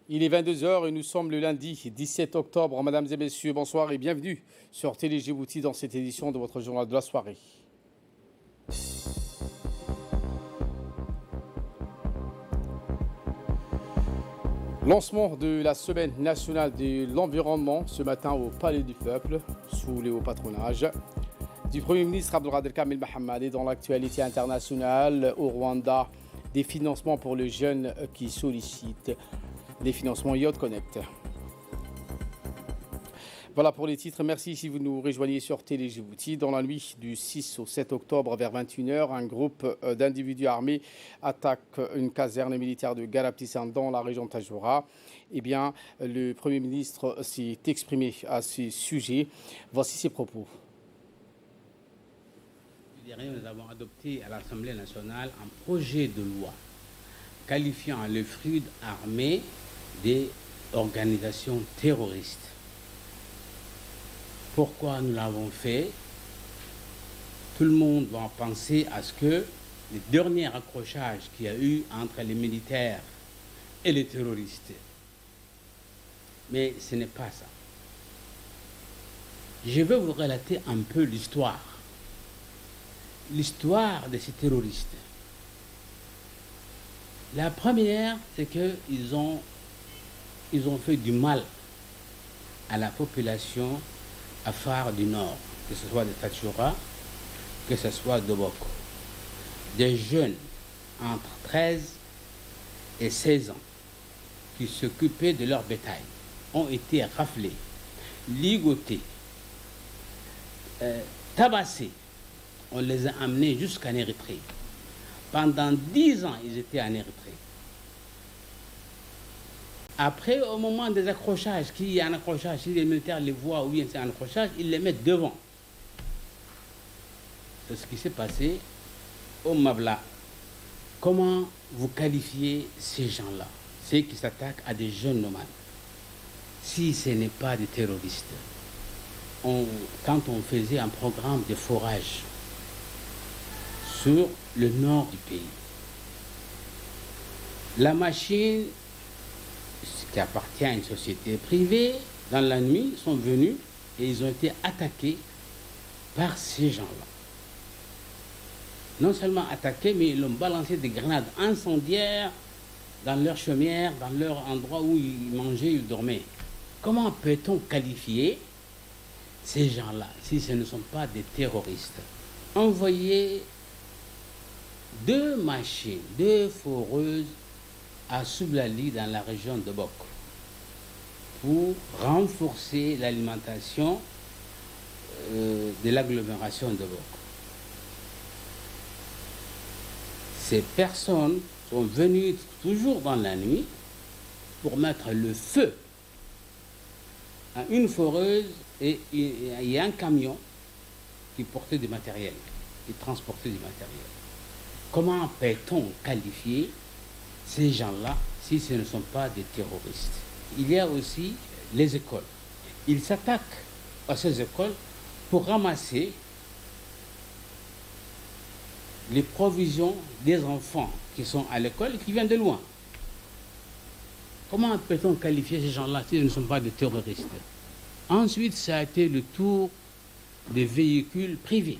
Il est 22 heures et nous sommes le lundi 17 octobre. Mesdames et messieurs, bonsoir et bienvenue sur Télé Djibouti dans cette édition de votre journal de la soirée. Lancement de la semaine nationale de l'environnement ce matin au Palais du Peuple, sous le haut patronage du Premier ministre Abdelkader Kamel Mohamed. Et dans l'actualité internationale, au Rwanda, des financements pour les jeunes qui sollicitent les financements Yacht Connect. Voilà pour les titres. Merci si vous nous rejoignez sur Télé Djibouti. Dans la nuit du 6 au 7 octobre vers 21h, un groupe d'individus armés attaque une caserne militaire de Galaptissan dans la région de Tajoura. Eh bien, le Premier ministre s'est exprimé à ce sujet. Voici ses propos. Nous avons adopté à l'Assemblée nationale un projet de loi qualifiant les flux armés des organisations terroristes. Pourquoi nous l'avons fait? Tout le monde va penser à ce que les derniers accrochages qu'il y a eu entre les militaires et les terroristes. Mais ce n'est pas ça. Je vais vous relater un peu l'histoire de ces terroristes. La première, c'est qu'ils ont fait du mal à la population afar du Nord, que ce soit de Tajoura, que ce soit de Boko. Des jeunes entre 13 et 16 ans qui s'occupaient de leur bétail ont été raflés, ligotés, tabassés. On les a amenés jusqu'en Érythrée. Pendant 10 ans, ils étaient en Érythrée. Après, au moment des accrochages, qu'il y a un accrochage, si les militaires les voient ou bien c'est un accrochage, ils les mettent devant. C'est ce qui s'est passé au Mabla. Comment vous qualifiez ces gens-là, ceux qui s'attaquent à des jeunes nomades, si ce n'est pas des terroristes? Quand on faisait un programme de forage sur le nord du pays, la machine qui appartient à une société privée, dans la nuit, sont venus et ils ont été attaqués par ces gens-là. Non seulement attaqués, mais ils ont balancé des grenades incendiaires dans leur chaumière, dans leur endroit où ils mangeaient, ils dormaient. Comment peut-on qualifier ces gens-là si ce ne sont pas des terroristes? Envoyer 2 machines, 2 foreuses à Soublali dans la région de Bok pour renforcer l'alimentation de l'agglomération de Bok. Ces personnes sont venues toujours dans la nuit pour mettre le feu à une foreuse et il y a un camion qui portait du matériel, qui transportait du matériel. Comment peut-on qualifier ces gens-là si ce ne sont pas des terroristes? Il y a aussi les écoles. Ils s'attaquent à ces écoles pour ramasser les provisions des enfants qui sont à l'école et qui viennent de loin. Comment peut-on qualifier ces gens-là si ce ne sont pas des terroristes? Ensuite, ça a été le tour des véhicules privés.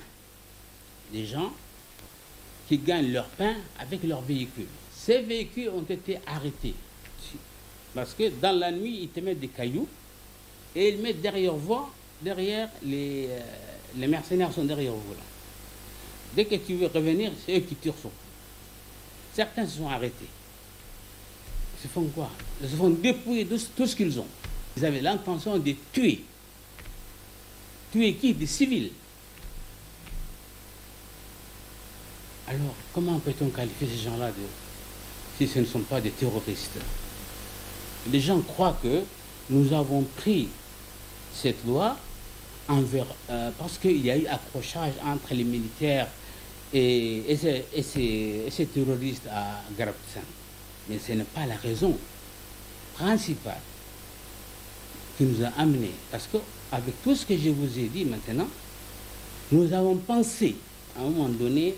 Des gens qui gagnent leur pain avec leurs véhicules. Ces véhicules ont été arrêtés. Parce que dans la nuit, ils te mettent des cailloux et ils mettent derrière vous, derrière les mercenaires sont derrière vous là. Dès que tu veux revenir, c'est eux qui tirent sur vous. Certains se sont arrêtés. Ils se font quoi? Ils se font dépouiller de tout ce qu'ils ont. Ils avaient l'intention de tuer. Tuer qui? Des civils. Alors, comment peut-on qualifier ces gens-là si ce ne sont pas des terroristes? Les gens croient que nous avons pris cette loi parce qu'il y a eu accrochage entre les militaires et ces terroristes à Galaptissan. Mais ce n'est pas la raison principale qui nous a amenés. Parce qu'avec tout ce que je vous ai dit maintenant, nous avons pensé à un moment donné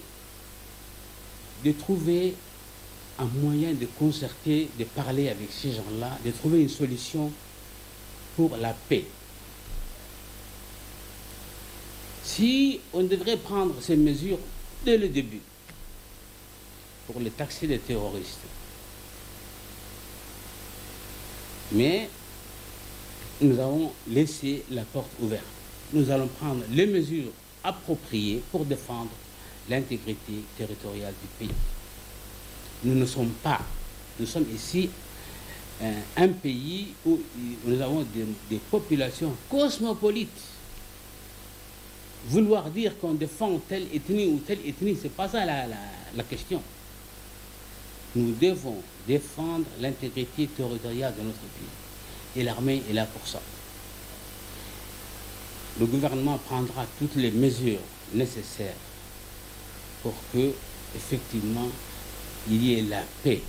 de trouver un moyen de concerter, de parler avec ces gens-là, de trouver une solution pour la paix. Si on devrait prendre ces mesures dès le début pour les taxer de terroristes, mais nous avons laissé la porte ouverte. Nous allons prendre les mesures appropriées pour défendre l'intégrité territoriale du pays. Nous sommes ici un pays où nous avons des populations cosmopolites. Vouloir dire qu'on défend telle ethnie ou telle ethnie, ce n'est pas ça la question. Nous devons défendre l'intégrité territoriale de notre pays. Et l'armée est là pour ça. Le gouvernement prendra toutes les mesures nécessaires pour que, effectivement, il y ait la paix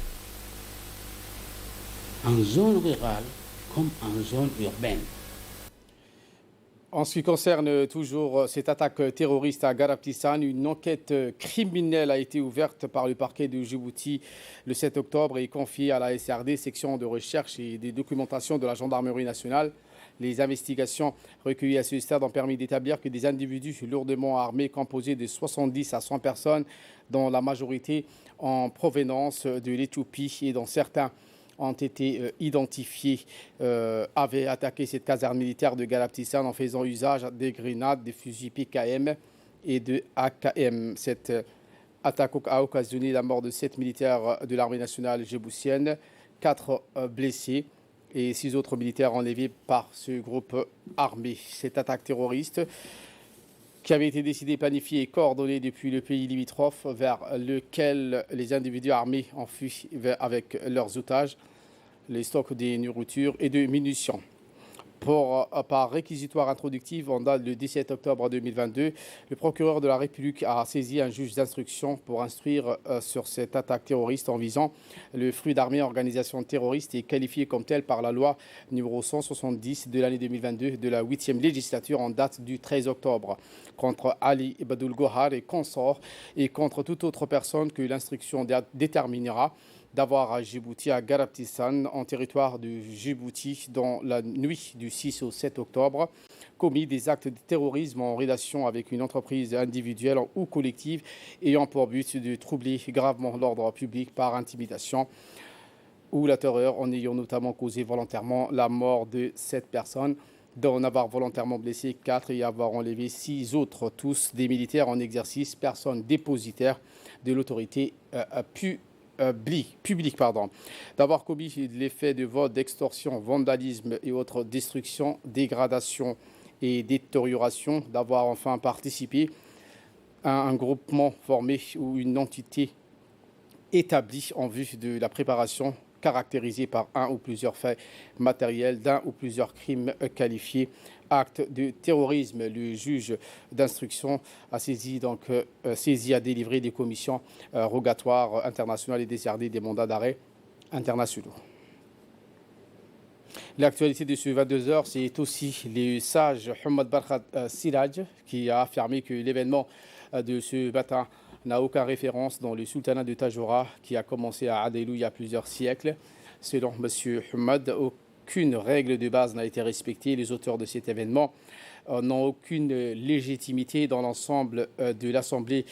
en zone rurale comme en zone urbaine. En ce qui concerne toujours cette attaque terroriste à Garabtissane, une enquête criminelle a été ouverte par le parquet de Djibouti le 7 octobre et confiée à la SRD, section de recherche et de documentation de la gendarmerie nationale. Les investigations recueillies à ce stade ont permis d'établir que des individus lourdement armés composés de 70 à 100 personnes, dont la majorité en provenance de l'Éthiopie et dont certains ont été identifiés, avaient attaqué cette caserne militaire de Garabtissane en faisant usage des grenades, des fusils PKM et de AKM. Cette attaque a occasionné la mort de 7 militaires de l'armée nationale djiboutienne, 4 blessés et 6 autres militaires enlevés par ce groupe armé. Cette attaque terroriste, qui avait été décidée, planifiée et coordonnée depuis le pays limitrophe vers lequel les individus armés ont fui avec leurs otages, les stocks de nourriture et de munitions. Par réquisitoire introductive en date le 17 octobre 2022, le procureur de la République a saisi un juge d'instruction pour instruire sur cette attaque terroriste en visant le fruit d'armée organisation terroriste et qualifié comme tel par la loi numéro 170 de l'année 2022 de la 8e législature en date du 13 octobre contre Ali Badoul Gohar et consorts et contre toute autre personne que l'instruction déterminera d'avoir à Djibouti, à Garabtissane, en territoire de Djibouti, dans la nuit du 6 au 7 octobre, commis des actes de terrorisme en relation avec une entreprise individuelle ou collective ayant pour but de troubler gravement l'ordre public par intimidation ou la terreur, en ayant notamment causé volontairement la mort de 7 personnes, d'en avoir volontairement blessé 4 et avoir enlevé 6 autres, tous des militaires en exercice, personnes dépositaires de l'autorité public, d'avoir commis les faits de vol, d'extorsion, vandalisme et autres destructions, dégradation et détérioration, d'avoir enfin participé à un groupement formé ou une entité établie en vue de la préparation caractérisée par un ou plusieurs faits matériels d'un ou plusieurs crimes qualifiés acte de terrorisme. Le juge d'instruction a saisi a délivré des commissions rogatoires internationales et décerné des mandats d'arrêt internationaux. L'actualité de ce 22h, c'est aussi le sage Hamad Barkhad Siraj qui a affirmé que l'événement de ce matin n'a aucune référence dans le sultanat de Tajoura qui a commencé à Adeilou il y a plusieurs siècles. Selon M. Hamad, aucune règle de base n'a été respectée. Les auteurs de cet événement n'ont aucune légitimité dans l'ensemble de l'Assemblée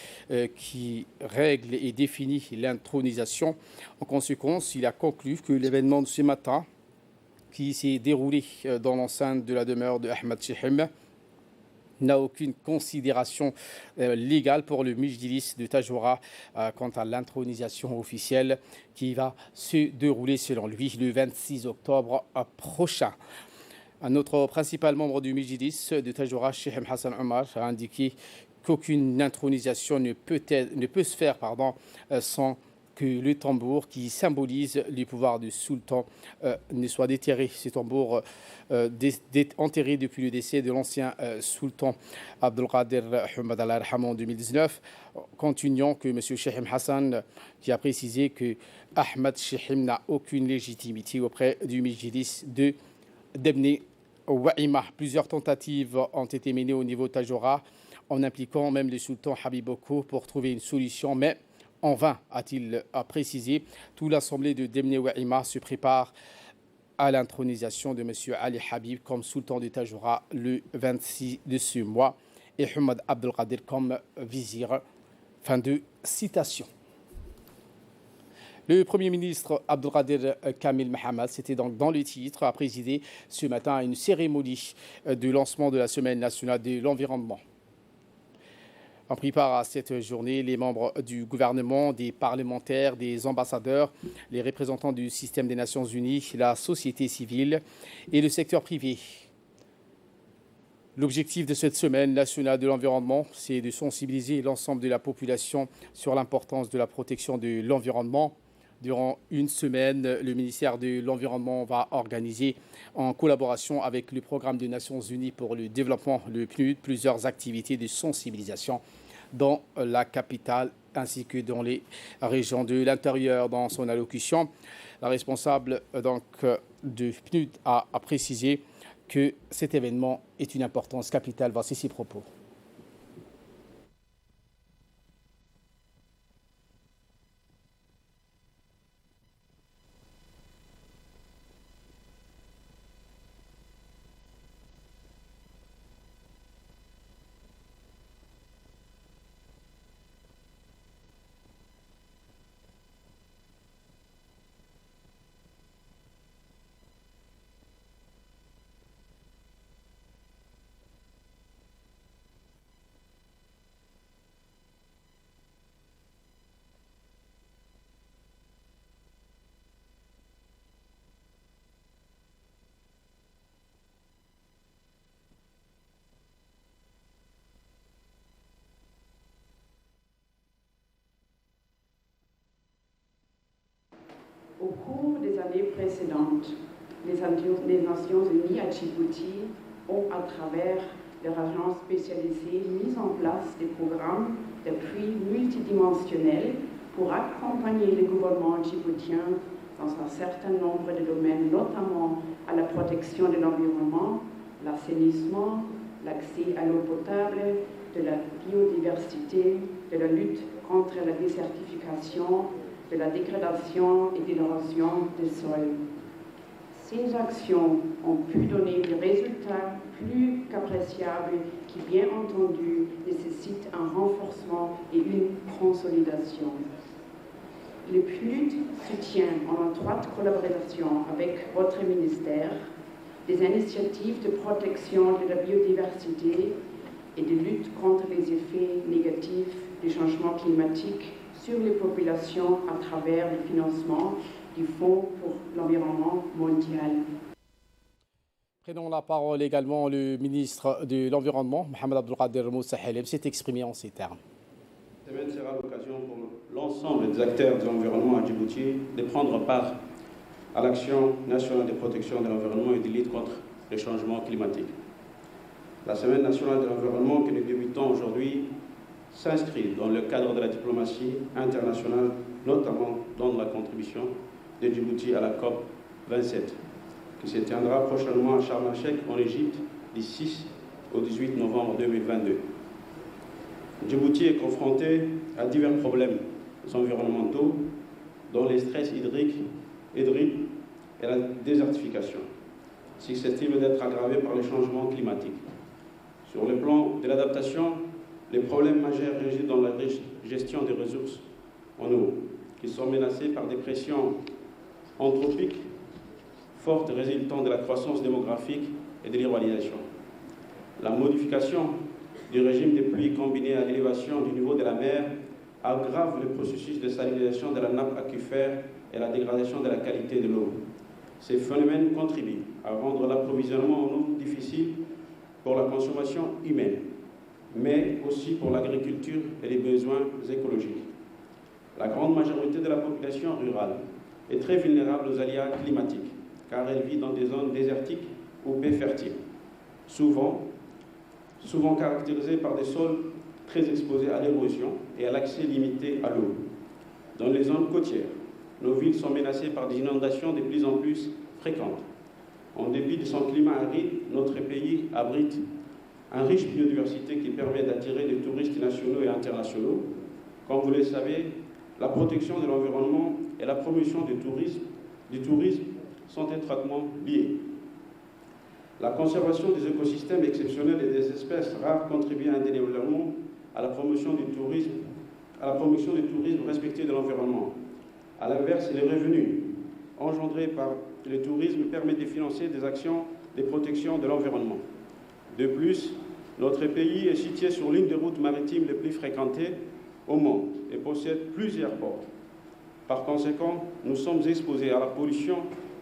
qui règle et définit l'intronisation. En conséquence, il a conclu que l'événement de ce matin, qui s'est déroulé dans l'enceinte de la demeure de Ahmed Chihim, n'a aucune considération légale pour le Mijlis de Tajoura quant à l'intronisation officielle qui va se dérouler selon lui le 26 octobre prochain. Un autre principal membre du Mijlis de Tajoura, Cheikh Hassan Omar, a indiqué qu'aucune intronisation ne peut se faire sans que le tambour qui symbolise le pouvoir du sultan ne soit déterré. Ce tambour enterré depuis le décès de l'ancien sultan Abdelkader Hamad al-Arham en 2019, continuant que M. Chihim Hassan qui a précisé que Ahmed Chihim n'a aucune légitimité auprès du Mijlis de Debne Waima. Plusieurs tentatives ont été menées au niveau de Tajoura en impliquant même le sultan Habib Boko pour trouver une solution, mais En vain, a-t-il précisé. Toute l'assemblée de Demne Ouaima se prépare à l'intronisation de M. Ali Habib comme sultan de Tajoura le 26 de ce mois et Hamad Abdelkader comme vizir. Fin de citation. Le Premier ministre Abdelkader Kamil Mahamat, c'était donc dans le titre, a présidé ce matin une cérémonie de lancement de la Semaine nationale de l'environnement. On prit part à cette journée les membres du gouvernement, des parlementaires, des ambassadeurs, les représentants du système des Nations Unies, la société civile et le secteur privé. L'objectif de cette Semaine nationale de l'environnement, c'est de sensibiliser l'ensemble de la population sur l'importance de la protection de l'environnement. Durant une semaine, le ministère de l'Environnement va organiser, en collaboration avec le Programme des Nations Unies pour le développement, le PNUD, plusieurs activités de sensibilisation dans la capitale ainsi que dans les régions de l'intérieur. Dans son allocution, la responsable de PNUD a précisé que cet événement est une importance capitale. Voici ses propos. Au cours des années précédentes, les Nations Unies à Djibouti ont, à travers leur agence spécialisée, mis en place des programmes d'appui multidimensionnels pour accompagner les gouvernements djiboutiens dans un certain nombre de domaines, notamment à la protection de l'environnement, l'assainissement, l'accès à l'eau potable, de la biodiversité, de la lutte contre la désertification, de la dégradation et de l'érosion des sols. Ces actions ont pu donner des résultats plus qu'appréciables qui, bien entendu, nécessitent un renforcement et une consolidation. Le PNUD soutient en étroite collaboration avec votre ministère des initiatives de protection de la biodiversité et de lutte contre les effets négatifs du changement climatique sur les populations à travers le financement du Fonds pour l'environnement mondial. Prenons la parole également le ministre de l'Environnement, Mohamed Abdelkader Moussa Helem, s'est exprimé en ces termes. Cette semaine sera l'occasion pour l'ensemble des acteurs de l'environnement à Djibouti de prendre part à l'action nationale de protection de l'environnement et de lutte contre le changement climatique. La Semaine nationale de l'environnement que nous débutons aujourd'hui s'inscrit dans le cadre de la diplomatie internationale, notamment dans la contribution de Djibouti à la COP 27, qui se tiendra prochainement à Sharm el-Sheikh en Égypte du 6 au 18 novembre 2022. Djibouti est confronté à divers problèmes environnementaux, dont les stress hydriques et la désertification, susceptibles d'être aggravés par les changements climatiques. Sur le plan de l'adaptation, les problèmes majeurs résident dans la gestion des ressources en eau, qui sont menacées par des pressions anthropiques fortes résultant de la croissance démographique et de l'urbanisation. La modification du régime des pluies combinée à l'élévation du niveau de la mer aggrave le processus de salinisation de la nappe aquifère et la dégradation de la qualité de l'eau. Ces phénomènes contribuent à rendre l'approvisionnement en eau difficile pour la consommation humaine, mais aussi pour l'agriculture et les besoins écologiques. La grande majorité de la population rurale est très vulnérable aux aléas climatiques, car elle vit dans des zones désertiques ou peu fertiles, souvent caractérisées par des sols très exposés à l'érosion et à l'accès limité à l'eau. Dans les zones côtières, nos villes sont menacées par des inondations de plus en plus fréquentes. En dépit de son climat aride, notre pays abrite une riche biodiversité qui permet d'attirer des touristes nationaux et internationaux. Comme vous le savez, la protection de l'environnement et la promotion du tourisme sont étroitement liés. La conservation des écosystèmes exceptionnels et des espèces rares contribue indéniablement à la promotion du tourisme respectueux de l'environnement. À l'inverse, les revenus engendrés par le tourisme permettent de financer des actions de protection de l'environnement. De plus, notre pays est situé sur l'une des routes maritimes les plus fréquentées au monde et possède plusieurs ports. Par conséquent, nous sommes exposés à la pollution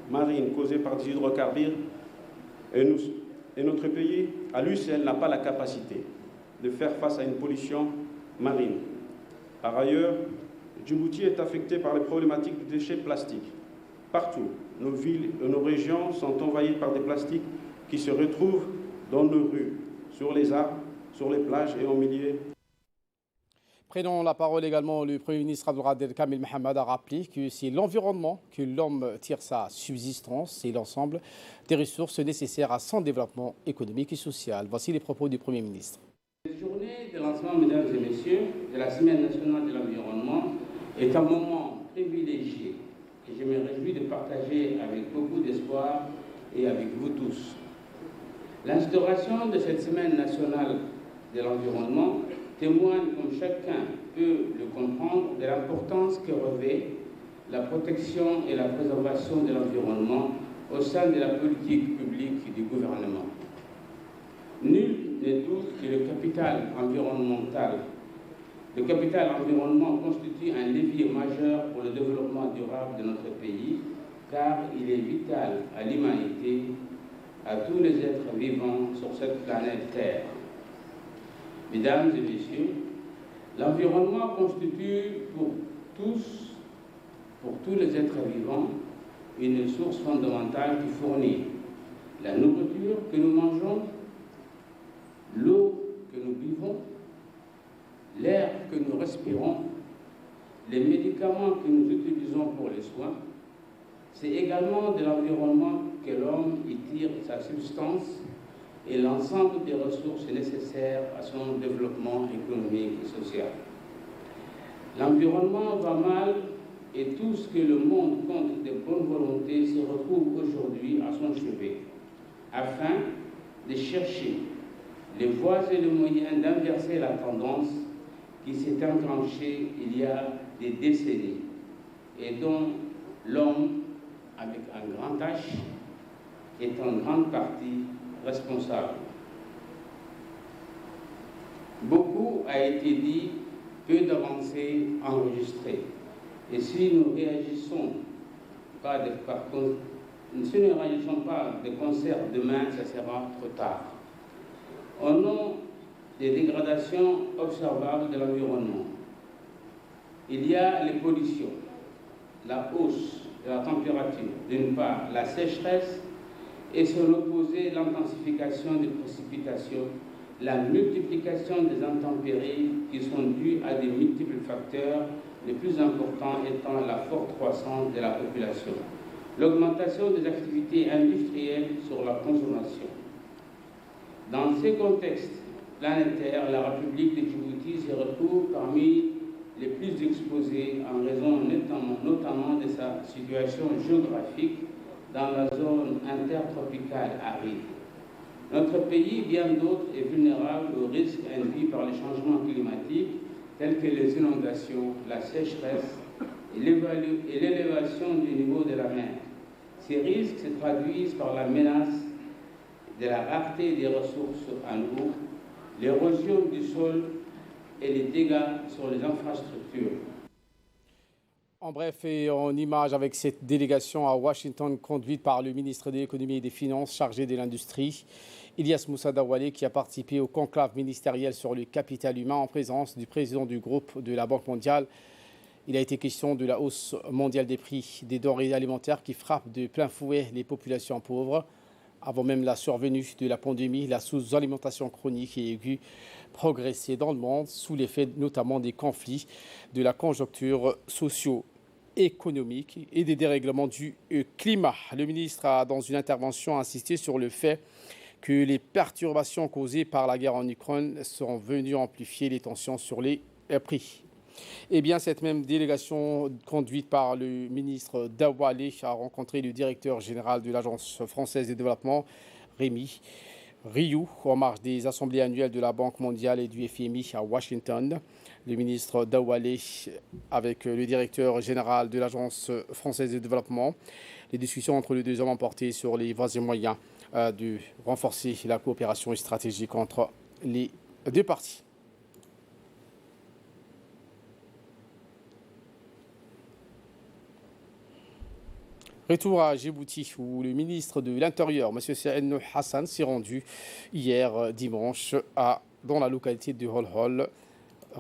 marine causée par des hydrocarbures et notre pays, à lui seul, n'a pas la capacité de faire face à une pollution marine. Par ailleurs, Djibouti est affecté par les problématiques de déchets plastiques. Partout, nos villes et nos régions sont envahies par des plastiques qui se retrouvent dans nos rues, sur les arbres, sur les plages et en milieu. Prenons la parole également. Le Premier ministre Abdelkader Kamel Mohamed a rappelé que c'est l'environnement que l'homme tire sa subsistance et l'ensemble des ressources nécessaires à son développement économique et social. Voici les propos du Premier ministre. Cette journée de lancement, mesdames et messieurs, de la Semaine nationale de l'environnement est un moment privilégié et je me réjouis de partager avec beaucoup d'espoir et avec vous tous. L'instauration de cette Semaine nationale de l'environnement témoigne, comme chacun peut le comprendre, de l'importance que revêt la protection et la préservation de l'environnement au sein de la politique publique du gouvernement. Nul ne doute que le capital environnement constitue un levier majeur pour le développement durable de notre pays, car il est vital à l'humanité, à tous les êtres vivants sur cette planète Terre. Mesdames et messieurs, l'environnement constitue pour tous les êtres vivants, une source fondamentale qui fournit la nourriture que nous mangeons, l'eau que nous buvons, l'air que nous respirons, les médicaments que nous utilisons pour les soins. C'est également de l'environnement que l'homme y tire sa substance et l'ensemble des ressources nécessaires à son développement économique et social. L'environnement va mal et tout ce que le monde compte de bonne volonté se retrouve aujourd'hui à son chevet, afin de chercher les voies et les moyens d'inverser la tendance qui s'est enclenchée il y a des décennies et dont l'homme, avec un grand H, est en grande partie responsable. Beaucoup a été dit, peu d'avancées enregistrées. Et si nous ne réagissons pas de concert demain, ce sera trop tard. Au nom des dégradations observables de l'environnement, il y a les pollutions, la hausse de la température, d'une part, la sécheresse, et sur l'opposé, l'intensification des précipitations, la multiplication des intempéries qui sont dues à des multiples facteurs, les plus importants étant la forte croissance de la population, l'augmentation des activités industrielles sur la consommation. Dans ces contextes planétaires, la République de Djibouti se retrouve parmi les plus exposés en raison notamment de sa situation géographique dans la zone intertropicale aride. Notre pays, bien d'autres, est vulnérable aux risques induits par les changements climatiques tels que les inondations, la sécheresse et l'élévation du niveau de la mer. Ces risques se traduisent par la menace de la rareté des ressources en eau, l'érosion du sol et les dégâts sur les infrastructures. En bref et en image avec cette délégation à Washington conduite par le ministre de l'économie et des finances chargé de l'industrie, Ilyas Moussa Dawalé, qui a participé au conclave ministériel sur le capital humain en présence du président du groupe de la Banque mondiale. Il a été question de la hausse mondiale des prix des denrées alimentaires qui frappe de plein fouet les populations pauvres. Avant même la survenue de la pandémie, la sous-alimentation chronique et aiguë progressait dans le monde sous l'effet notamment des conflits, de la conjoncture socio-économique et des dérèglements du climat. Le ministre a, dans une intervention, insisté sur le fait que les perturbations causées par la guerre en Ukraine sont venues amplifier les tensions sur les prix. Eh bien, cette même délégation conduite par le ministre Douali a rencontré le directeur général de l'Agence française de développement, Rémi Rioux, en marge des assemblées annuelles de la Banque mondiale et du FMI à Washington. Le ministre Douali avec le directeur général de l'Agence française de développement. Les discussions entre les deux hommes ont porté sur les voies et moyens de renforcer la coopération stratégique entre les deux parties. Retour à Djibouti, où le ministre de l'Intérieur, M. Saïd Hassan, s'est rendu hier dimanche dans la localité de Hol-Hol,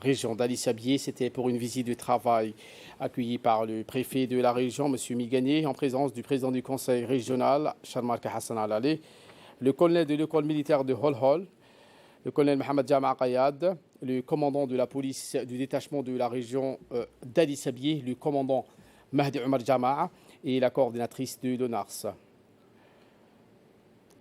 région d'Ali Sabié. C'était pour une visite de travail accueillie par le préfet de la région, M. Migane, en présence du président du conseil régional, Sharmarka Hassan Al-Ali, le colonel de l'école militaire de Hol-Hol, le colonel Mohamed Jama'a Qayad, le commandant de la police du détachement de la région d'Ali Sabié, le commandant Mahdi Omar Jama'a, et la coordinatrice de l'ONARS.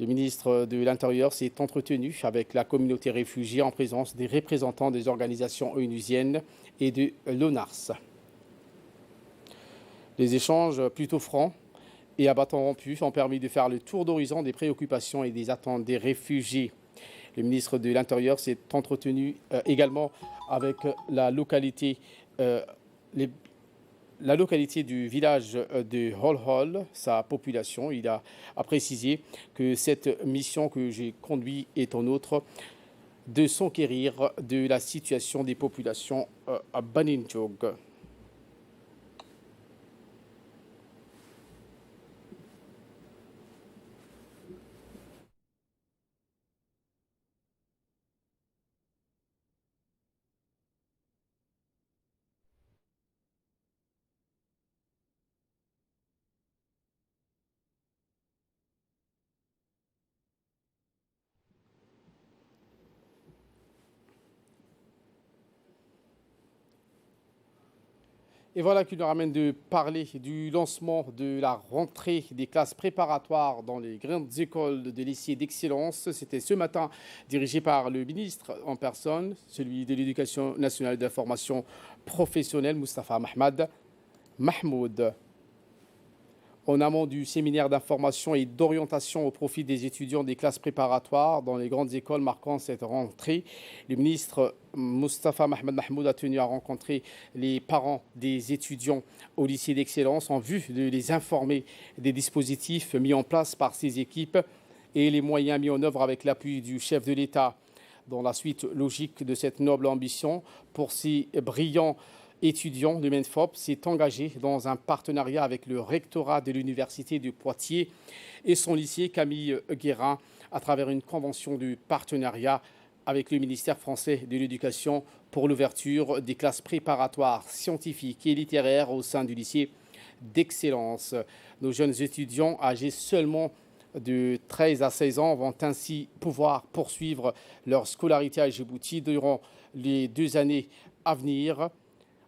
Le ministre de l'Intérieur s'est entretenu avec la communauté réfugiée en présence des représentants des organisations onusiennes et de l'ONARS. Les échanges plutôt francs et à bâtons rompus ont permis de faire le tour d'horizon des préoccupations et des attentes des réfugiés. Le ministre de l'Intérieur s'est entretenu également avec la localité du village de Hol-Hol, sa population. Il a précisé que cette mission que j'ai conduite est en outre de s'enquérir de la situation des populations à Baninjog. Et voilà qui nous ramène de parler du lancement de la rentrée des classes préparatoires dans les grandes écoles de lycées d'excellence. C'était ce matin dirigé par le ministre en personne, celui de l'Éducation nationale et de la formation professionnelle, Moustapha Mahmoud. En amont du séminaire d'information et d'orientation au profit des étudiants des classes préparatoires dans les grandes écoles marquant cette rentrée, le ministre Moustapha Mahmoud a tenu à rencontrer les parents des étudiants au lycée d'excellence en vue de les informer des dispositifs mis en place par ces équipes et les moyens mis en œuvre avec l'appui du chef de l'État. Dans la suite logique de cette noble ambition, pour ces brillants étudiants, le MENFOP s'est engagé dans un partenariat avec le rectorat de l'université de Poitiers et son lycée Camille Guérin à travers une convention de partenariat avec le ministère français de l'Éducation pour l'ouverture des classes préparatoires scientifiques et littéraires au sein du lycée d'excellence. Nos jeunes étudiants âgés seulement de 13 à 16 ans vont ainsi pouvoir poursuivre leur scolarité à Djibouti durant les 2 années à venir.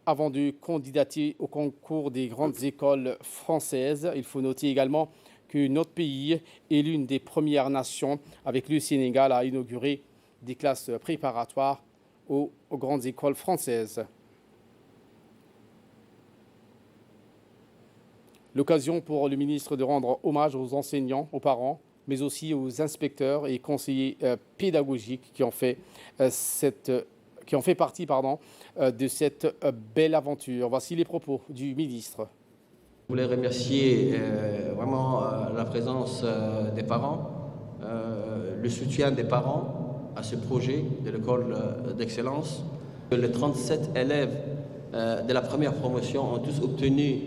Avant de candidater au concours des grandes écoles françaises, il faut noter également que notre pays est l'une des premières nations, avec le Sénégal, à inaugurer des classes préparatoires aux grandes écoles françaises. L'occasion pour le ministre de rendre hommage aux enseignants, aux parents, mais aussi aux inspecteurs et conseillers pédagogiques qui ont fait partie de cette belle aventure. Voici les propos du ministre. Je voulais remercier vraiment la présence des parents, le soutien des parents à ce projet de l'école d'excellence. Les 37 élèves de la première promotion ont tous obtenu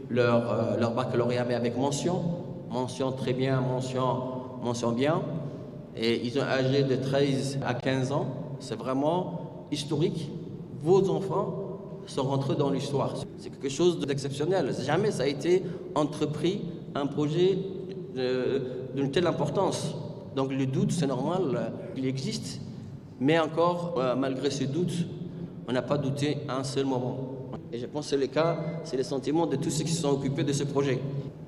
leur baccalauréat, mais avec mention très bien, mention bien. Et ils ont âgé de 13 à 15 ans. C'est vraiment historique. Vos enfants sont rentrés dans l'histoire. C'est quelque chose d'exceptionnel. Jamais ça a été entrepris un projet d'une telle importance. Donc le doute, c'est normal, il existe. Mais encore, malgré ce doute, on n'a pas douté un seul moment. Et je pense que c'est le cas, c'est le sentiment de tous ceux qui se sont occupés de ce projet.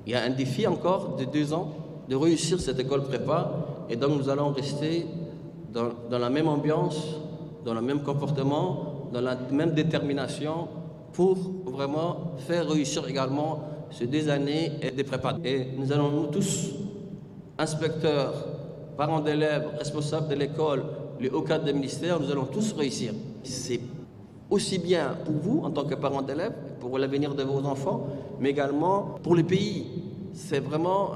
Il y a un défi encore de 2 ans de réussir cette école prépa. Et donc nous allons rester dans la même ambiance, dans le même comportement, dans la même détermination pour vraiment faire réussir également ces 2 années de prépa. Et nous allons, nous tous, inspecteurs, parents d'élèves, responsables de l'école, les hauts cadres des ministères, nous allons tous réussir. C'est aussi bien pour vous, en tant que parents d'élèves, pour l'avenir de vos enfants, mais également pour le pays. C'est vraiment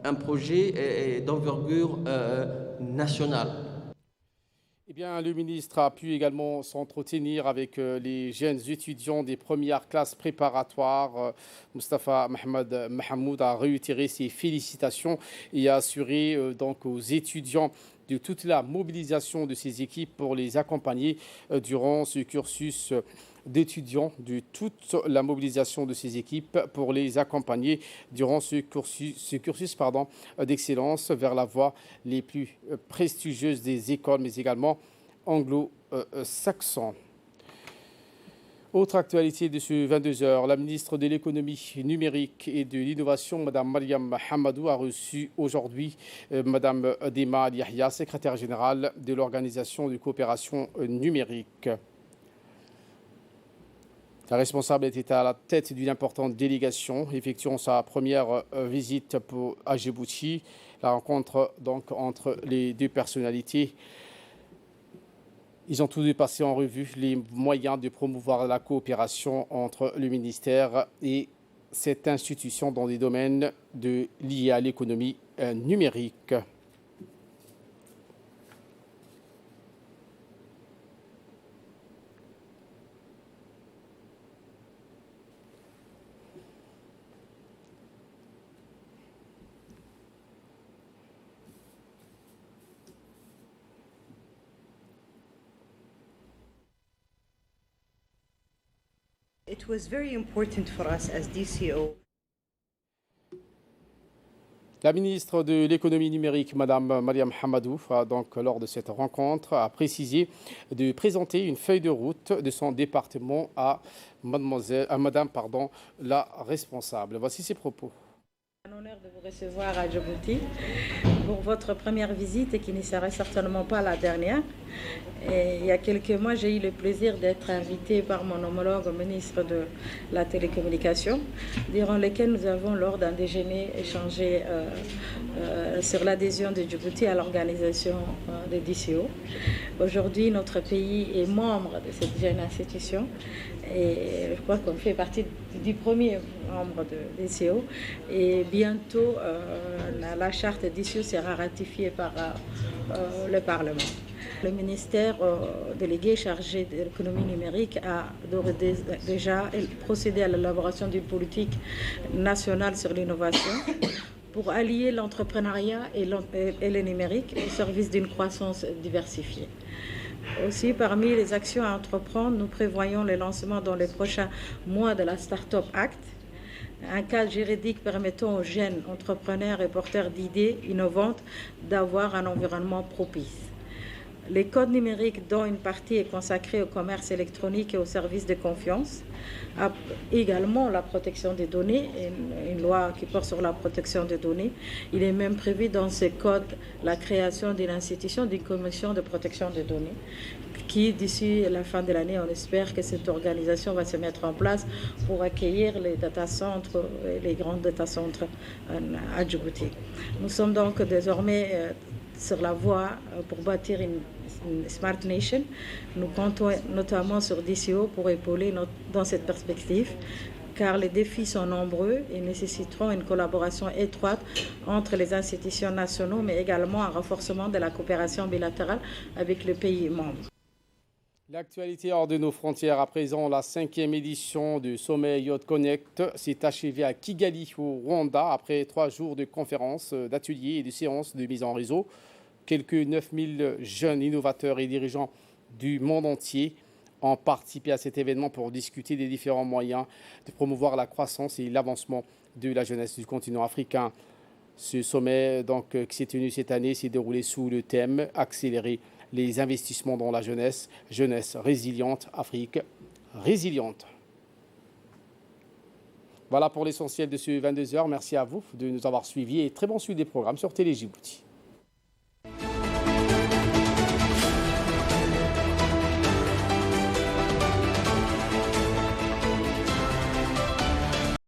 un projet d'envergure nationale. Eh bien, le ministre a pu également s'entretenir avec les jeunes étudiants des premières classes préparatoires. Moustapha Mohamed Mahamoud a réitéré ses félicitations et a assuré donc aux étudiants de toute la mobilisation de ces équipes pour les accompagner durant ce cursus d'étudiants, de toute la mobilisation de ces équipes pour les accompagner durant ce cursus d'excellence vers la voie les plus prestigieuses des écoles, mais également anglo-saxons. Autre actualité de ce 22h, la ministre de l'économie numérique et de l'innovation, Mme Mariam Hamadou, a reçu aujourd'hui Mme Dema Yahya, secrétaire générale de l'Organisation de coopération numérique. La responsable était à la tête d'une importante délégation, effectuant sa première visite à Djibouti. La rencontre donc entre les deux personnalités. Ils ont tous deux passé en revue les moyens de promouvoir la coopération entre le ministère et cette institution dans des domaines liés à l'économie numérique. It was very important for us as DCO. La ministre de l'économie numérique, Mme Mariam Hamadou, donc lors de cette rencontre, a précisé de présenter une feuille de route de son département à Madame la responsable. Voici ses propos. C'est un honneur de vous recevoir à Djibouti pour votre première visite et qui ne sera certainement pas la dernière. Et il y a quelques mois, j'ai eu le plaisir d'être invitée par mon homologue ministre de la télécommunication, durant lequel nous avons, lors d'un déjeuner, échangé sur l'adhésion de Djibouti à l'organisation de DCO. Aujourd'hui, notre pays est membre de cette jeune institution et je crois qu'on fait partie du premier membre de DCO. Et bientôt, la charte DCO sera ratifiée par le Parlement. Le ministère délégué chargé de l'économie numérique a déjà procédé à l'élaboration d'une politique nationale sur l'innovation pour allier l'entrepreneuriat et le numérique au service d'une croissance diversifiée. Aussi, parmi les actions à entreprendre, nous prévoyons le lancement dans les prochains mois de la Startup Act, un cadre juridique permettant aux jeunes entrepreneurs et porteurs d'idées innovantes d'avoir un environnement propice. Les codes numériques, dont une partie est consacrée au commerce électronique et aux services de confiance, également la protection des données, une loi qui porte sur la protection des données. Il est même prévu dans ces codes la création d'une institution, d'une commission de protection des données, qui d'ici la fin de l'année, on espère que cette organisation va se mettre en place pour accueillir les data centers, les grands data centers à Djibouti. Nous sommes donc désormais sur la voie pour bâtir une Smart Nation. Nous comptons notamment sur DCO pour épauler dans cette perspective, car les défis sont nombreux et nécessiteront une collaboration étroite entre les institutions nationales, mais également un renforcement de la coopération bilatérale avec les pays membres. L'actualité hors de nos frontières, à présent, la 5e édition du sommet Youth Connect s'est achevée à Kigali, au Rwanda, après 3 jours de conférences, d'ateliers et de séances de mise en réseau. Quelques 9000 jeunes innovateurs et dirigeants du monde entier ont participé à cet événement pour discuter des différents moyens de promouvoir la croissance et l'avancement de la jeunesse du continent africain. Ce sommet qui s'est tenu cette année s'est déroulé sous le thème « Accélérer les investissements dans la jeunesse, jeunesse résiliente, Afrique résiliente ». Voilà pour l'essentiel de ce 22h. Merci à vous de nous avoir suivis et très bon suivi des programmes sur Télé Djibouti.